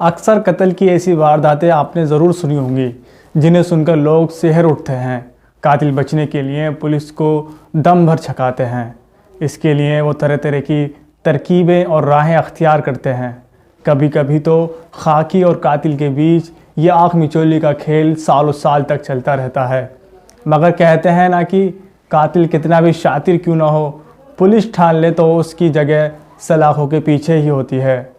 अक्सर कत्ल की ऐसी वारदातें आपने ज़रूर सुनी होंगी जिन्हें सुनकर लोग सिहर उठते हैं। कातिल बचने के लिए पुलिस को दम भर छकाते हैं। इसके लिए वो तरह तरह की तरकीबें और राहें अख्तियार करते हैं। कभी कभी तो खाकी और कातिल के बीच ये आँख मिचौली का खेल सालों साल तक चलता रहता है। मगर कहते हैं ना कि कातिल कितना भी शातिर क्यों ना हो, पुलिस ठान ले तो उसकी जगह सलाखों के पीछे ही होती है।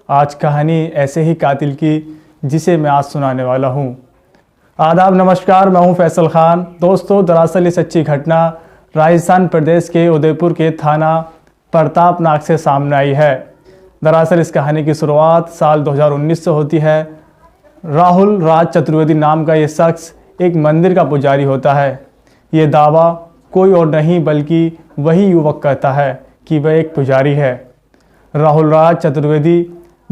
आज कहानी ऐसे ही कातिल की जिसे मैं आज सुनाने वाला हूँ। आदाब, नमस्कार, मैं हूँ फैसल ख़ान। दोस्तों, दरअसल ये सच्ची घटना राजस्थान प्रदेश के उदयपुर के थाना प्रतापनाग से सामने आई है। दरअसल इस कहानी की शुरुआत साल 2019 से होती है। राहुल राज चतुर्वेदी नाम का ये शख्स एक मंदिर का पुजारी होता है। ये दावा कोई और नहीं बल्कि वही युवक कहता है कि वह एक पुजारी है। राहुल राज चतुर्वेदी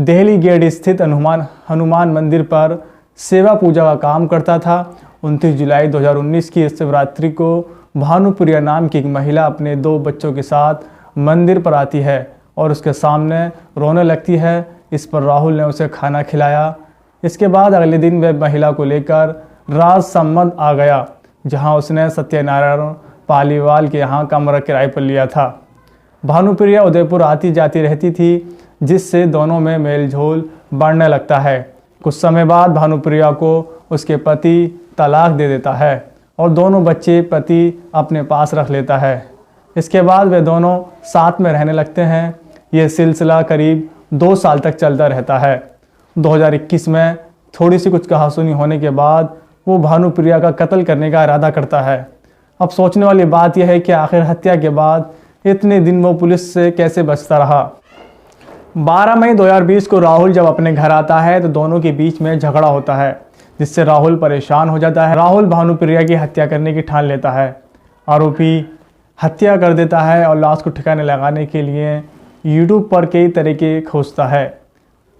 दिल्ली गेट स्थित हनुमान मंदिर पर सेवा पूजा का काम करता था। 29 जुलाई 2019 की शिवरात्रि को भानुप्रिया नाम की एक महिला अपने 2 बच्चों के साथ मंदिर पर आती है और उसके सामने रोने लगती है। इस पर राहुल ने उसे खाना खिलाया। इसके बाद अगले दिन वह महिला को लेकर राजसमंद आ गया, जहां उसने सत्यनारायण पालीवाल के यहाँ कमरा किराए पर लिया था। भानुप्रिया उदयपुर आती जाती रहती थी, जिससे दोनों में मेलझोल बढ़ने लगता है। कुछ समय बाद भानुप्रिया को उसके पति तलाक दे देता है और दोनों बच्चे पति अपने पास रख लेता है। इसके बाद वे दोनों साथ में रहने लगते हैं। ये सिलसिला करीब 2 साल तक चलता रहता है। 2021 में थोड़ी सी कुछ कहासुनी होने के बाद वो भानुप्रिया का कत्ल करने का इरादा करता है। अब सोचने वाली बात यह है कि आखिर हत्या के बाद इतने दिन वो पुलिस से कैसे बचता रहा। 12 मई 2020 को राहुल जब अपने घर आता है तो दोनों के बीच में झगड़ा होता है, जिससे राहुल परेशान हो जाता है। राहुल भानुप्रिया की हत्या करने की ठान लेता है। आरोपी हत्या कर देता है और लाश को ठिकाने लगाने के लिए यूट्यूब पर कई तरीके खोजता है।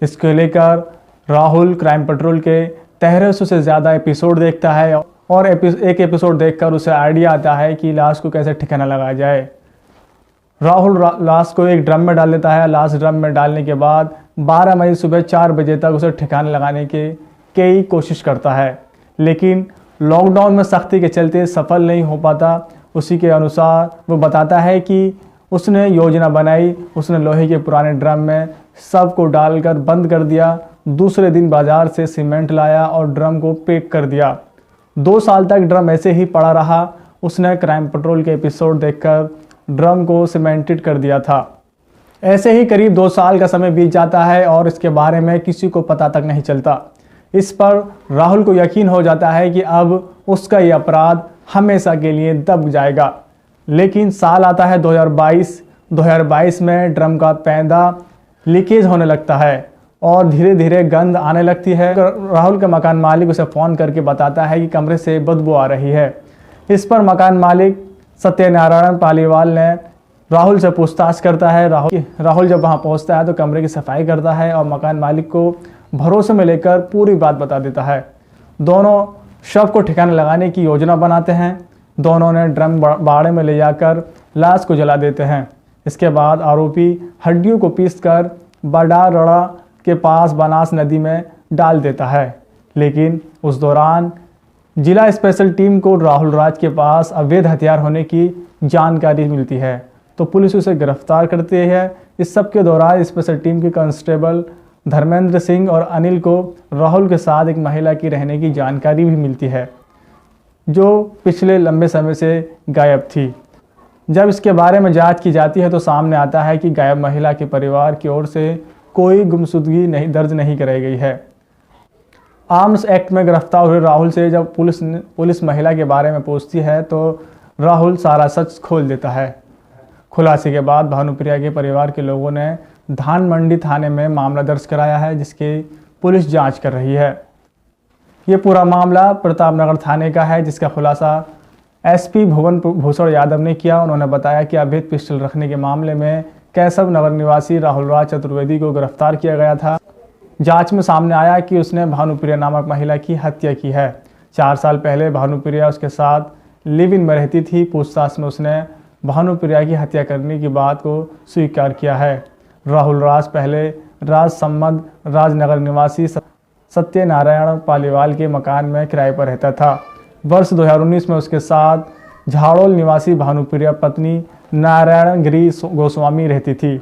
इसको लेकर राहुल क्राइम पेट्रोल के 1300 से ज़्यादा एपिसोड देखता है और एक एपिसोड देखकर उसे आइडिया आता है कि लाश को कैसे ठिकाना लगाया जाए। राहुल लाश को एक ड्रम में डाल देता है। लाश ड्रम में डालने के बाद 12 मई सुबह 4 बजे तक उसे ठिकाने लगाने के कई कोशिश करता है, लेकिन लॉकडाउन में सख्ती के चलते सफल नहीं हो पाता। उसी के अनुसार वो बताता है कि उसने योजना बनाई। उसने लोहे के पुराने ड्रम में सबको डालकर बंद कर दिया। दूसरे दिन बाजार से सीमेंट लाया और ड्रम को पैक कर दिया। 2 साल तक ड्रम ऐसे ही पड़ा रहा। उसने क्राइम पेट्रोल के एपिसोड देखकर ड्रम को सीमेंटेड कर दिया था। ऐसे ही करीब 2 साल का समय बीत जाता है और इसके बारे में किसी को पता तक नहीं चलता। इस पर राहुल को यकीन हो जाता है कि अब उसका ये अपराध हमेशा के लिए दब जाएगा। लेकिन साल आता है 2022 में ड्रम का पैंदा लीकेज होने लगता है और धीरे धीरे गंध आने लगती है। राहुल का मकान मालिक उसे फ़ोन करके बताता है कि कमरे से बदबू आ रही है। इस पर मकान मालिक सत्यनारायण पालीवाल ने राहुल से पूछताछ करता है। राहुल जब वहां पहुंचता है तो कमरे की सफाई करता है और मकान मालिक को भरोसे में लेकर पूरी बात बता देता है। दोनों शव को ठिकाने लगाने की योजना बनाते हैं। दोनों ने ड्रम बाड़े में ले जाकर लाश को जला देते हैं। इसके बाद आरोपी हड्डियों को पीसकर बडारड़ा के पास बनास नदी में डाल देता है। लेकिन उस दौरान जिला स्पेशल टीम को राहुल राज के पास अवैध हथियार होने की जानकारी मिलती है, तो पुलिस उसे गिरफ्तार करती है। इस सब के दौरान स्पेशल टीम के कांस्टेबल धर्मेंद्र सिंह और अनिल को राहुल के साथ एक महिला की रहने की जानकारी भी मिलती है, जो पिछले लंबे समय से गायब थी। जब इसके बारे में जांच की जाती है तो सामने आता है कि गायब महिला के परिवार की ओर से कोई गुमशुदगी दर्ज नहीं कराई गई है। आर्म्स एक्ट में गिरफ्तार हुए राहुल से जब पुलिस महिला के बारे में पूछती है तो राहुल सारा सच खोल देता है। खुलासे के बाद भानुप्रिया के परिवार के लोगों ने धान मंडी थाने में मामला दर्ज कराया है, जिसकी पुलिस जांच कर रही है। ये पूरा मामला प्रतापनगर थाने का है, जिसका खुलासा एसपी भुवन भूषण यादव ने किया। उन्होंने बताया कि अवैध पिस्टल रखने के मामले में कैसव नगर निवासी राहुल राज चतुर्वेदी को गिरफ्तार किया गया था। जांच में सामने आया कि उसने भानुप्रिया नामक महिला की हत्या की है। 4 साल पहले भानुप्रिया उसके साथ लिव इन में रहती थी। पूछताछ में उसने भानुप्रिया की हत्या करने की बात को स्वीकार किया है। राहुल राज पहले राजसम्मद राजनगर निवासी सत्यनारायण पालीवाल के मकान में किराए पर रहता था। वर्ष 2019 में उसके साथ झाड़ोल निवासी भानुप्रिया पत्नी नारायण गिरी गोस्वामी रहती थी,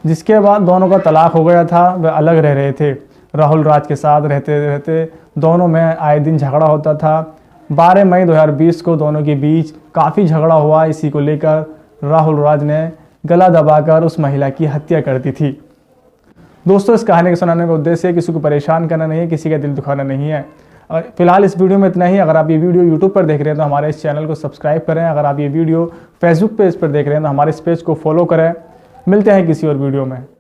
जिसके बाद दोनों का तलाक हो गया था। वे अलग रह रहे थे। राहुल राज के साथ रहते रहते दोनों में आए दिन झगड़ा होता था। 12 मई 2020 को दोनों के बीच काफ़ी झगड़ा हुआ। इसी को लेकर राहुल राज ने गला दबाकर उस महिला की हत्या कर दी थी। दोस्तों, इस कहानी को सुनाने का उद्देश्य किसी को परेशान करना नहीं है, किसी का दिल दुखाना नहीं है। फिलहाल इस वीडियो में इतना ही। अगर आप ये वीडियो यूट्यूब पर देख रहे हैं तो हमारे इस चैनल को सब्सक्राइब करें। अगर आप ये वीडियो फेसबुक पेज पर देख रहे हैं तो हमारे इस पेज को फॉलो करें। मिलते हैं किसी और वीडियो में।